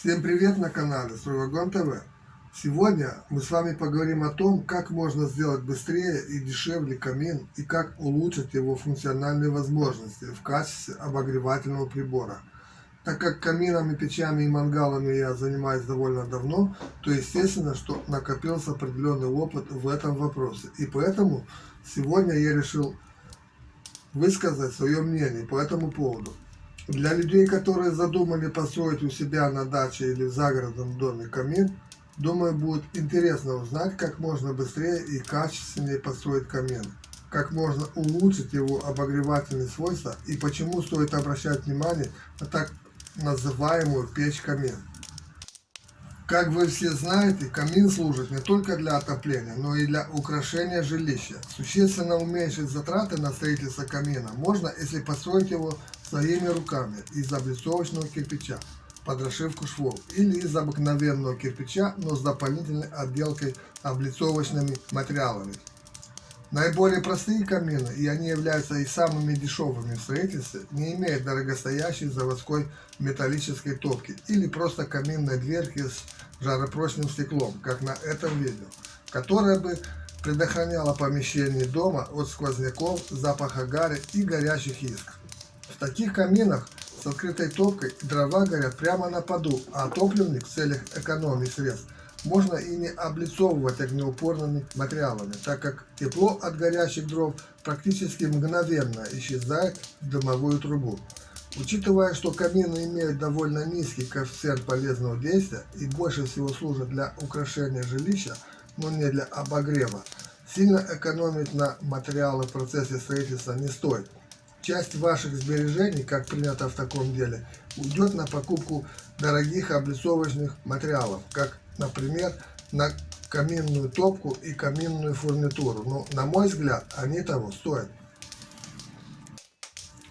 Всем привет на канале Стройвагон ТВ. Сегодня мы с вами поговорим о том, как можно сделать быстрее и дешевле камин и как улучшить его функциональные возможности в качестве обогревательного прибора. Так как каминами, печами и мангалами я занимаюсь довольно давно, то естественно, что накопился определенный опыт в этом вопросе. И поэтому сегодня я решил высказать свое мнение по этому поводу. Для людей, которые задумали построить у себя на даче или в загородном доме камин, думаю, будет интересно узнать, как можно быстрее и качественнее построить камин, как можно улучшить его обогревательные свойства и почему стоит обращать внимание на так называемую печь-камин. Как вы все знаете, камин служит не только для отопления, но и для украшения жилища. Существенно уменьшить затраты на строительство камина можно, если построить его своими руками из облицовочного кирпича под расшивку швов или из обыкновенного кирпича, но с дополнительной отделкой облицовочными материалами. Наиболее простые камины, и они являются и самыми дешевыми в строительстве, не имеют дорогостоящей заводской металлической топки или просто каминной дверки с жаропрочным стеклом, как на этом видео, которая бы предохраняла помещение дома от сквозняков, запаха гари и горячих искр. В таких каминах с открытой топкой дрова горят прямо на поду, а топливник в целях экономии средств можно и не облицовывать огнеупорными материалами, так как тепло от горящих дров практически мгновенно исчезает в дымовую трубу. Учитывая, что камины имеют довольно низкий коэффициент полезного действия и больше всего служат для украшения жилища, но не для обогрева, сильно экономить на материалы в процессе строительства не стоит. Часть ваших сбережений, как принято в таком деле, уйдет на покупку дорогих облицовочных материалов, как, например, на каминную топку и каминную фурнитуру. Но, на мой взгляд, они того стоят.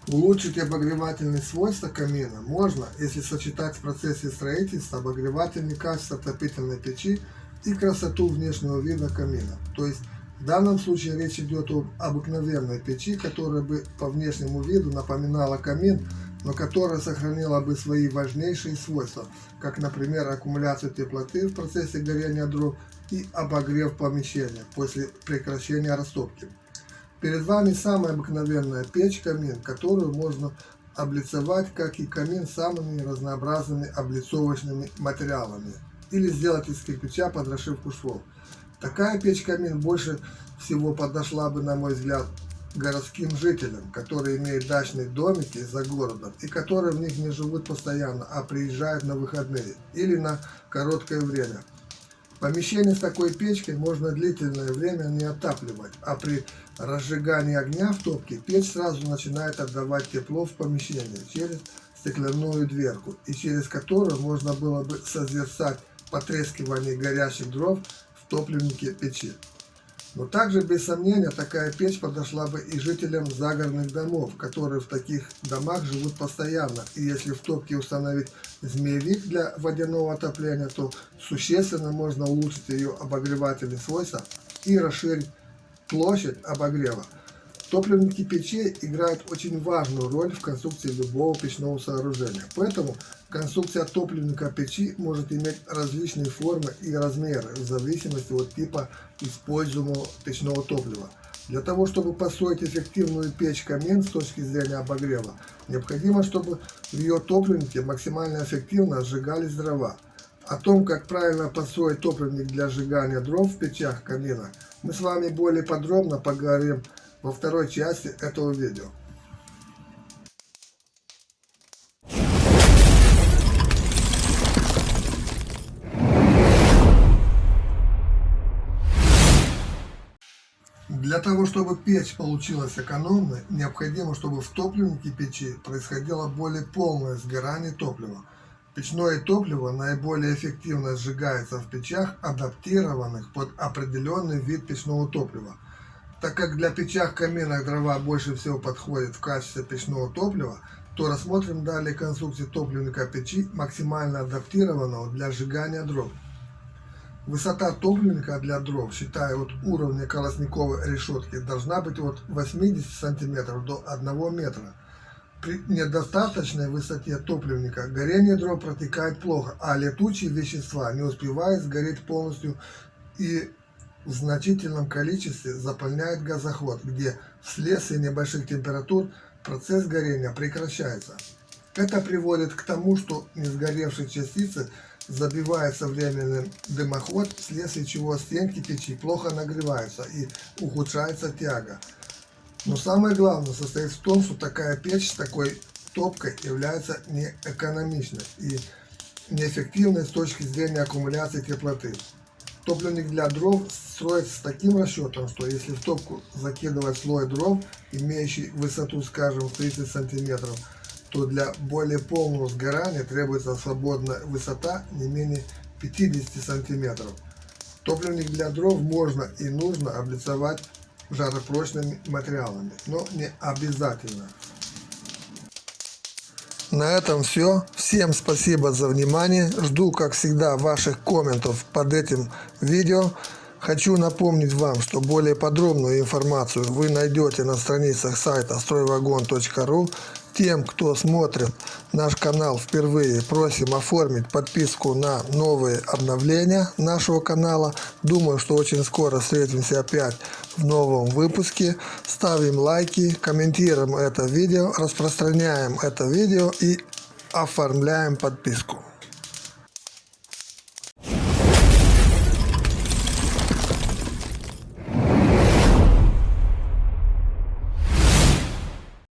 Улучшить обогревательные свойства камина можно, если сочетать в процессе строительства обогревательные качества отопительной печи и красоту внешнего вида камина. То есть в данном случае речь идет об обыкновенной печи, которая бы по внешнему виду напоминала камин, но которая сохранила бы свои важнейшие свойства, как, например, аккумуляцию теплоты в процессе горения дров и обогрев помещения после прекращения растопки. Перед вами самая обыкновенная печь-камин, которую можно облицовать, как и камин, самыми разнообразными облицовочными материалами или сделать из кирпича под расшивку швов. Такая печь-камин больше всего подошла бы, на мой взгляд, городским жителям, которые имеют дачные домики за городом и которые в них не живут постоянно, а приезжают на выходные или на короткое время. Помещение с такой печкой можно длительное время не отапливать, а при разжигании огня в топке печь сразу начинает отдавать тепло в помещение через стеклянную дверку, и через которую можно было бы созерцать потрескивание горящих дров в топливнике печи. Но также, без сомнения, такая печь подошла бы и жителям загородных домов, которые в таких домах живут постоянно. И если в топке установить змеевик для водяного отопления, то существенно можно улучшить ее обогревательные свойства и расширить площадь обогрева. Топливники печей играют очень важную роль в конструкции любого печного сооружения. Поэтому конструкция топливника печи может иметь различные формы и размеры в зависимости от типа используемого печного топлива. Для того, чтобы построить эффективную печь-камин с точки зрения обогрева, необходимо, чтобы в ее топливнике максимально эффективно сжигались дрова. О том, как правильно построить топливник для сжигания дров в печах камина, мы с вами более подробно поговорим во второй части этого видео. Для того, чтобы печь получилась экономной, необходимо, чтобы в топливнике печи происходило более полное сгорание топлива. Печное топливо наиболее эффективно сжигается в печах, адаптированных под определенный вид печного топлива. Так как для печах каминных дрова больше всего подходит в качестве печного топлива, то рассмотрим далее конструкцию топливника печи, максимально адаптированного для сжигания дров. Высота топливника для дров, считая от уровня колосниковой решетки, должна быть от 80 см до 1 метра. При недостаточной высоте топливника горение дров протекает плохо, а летучие вещества не успевают сгореть полностью и в значительном количестве заполняет газоход, где вследствие небольших температур процесс горения прекращается. Это приводит к тому, что несгоревшие частицы забиваются временным дымоход, вследствие чего стенки печи плохо нагреваются и ухудшается тяга. Но самое главное состоит в том, что такая печь с такой топкой является неэкономичной и неэффективной с точки зрения аккумуляции теплоты. Топливник для дров строится с таким расчетом, что если в топку закидывать слой дров, имеющий высоту, скажем, в 30 см, то для более полного сгорания требуется свободная высота не менее 50 см. Топливник для дров можно и нужно облицовать жаропрочными материалами, но не обязательно. На этом все. Всем спасибо за внимание. Жду, как всегда, ваших комментов под этим видео. Хочу напомнить вам, что более подробную информацию вы найдете на страницах сайта strойvagon.ru. Тем, кто смотрит наш канал впервые, просим оформить подписку на новые обновления нашего канала. Думаю, что очень скоро встретимся опять в новом выпуске. Ставим лайки, комментируем это видео, распространяем это видео и оформляем подписку.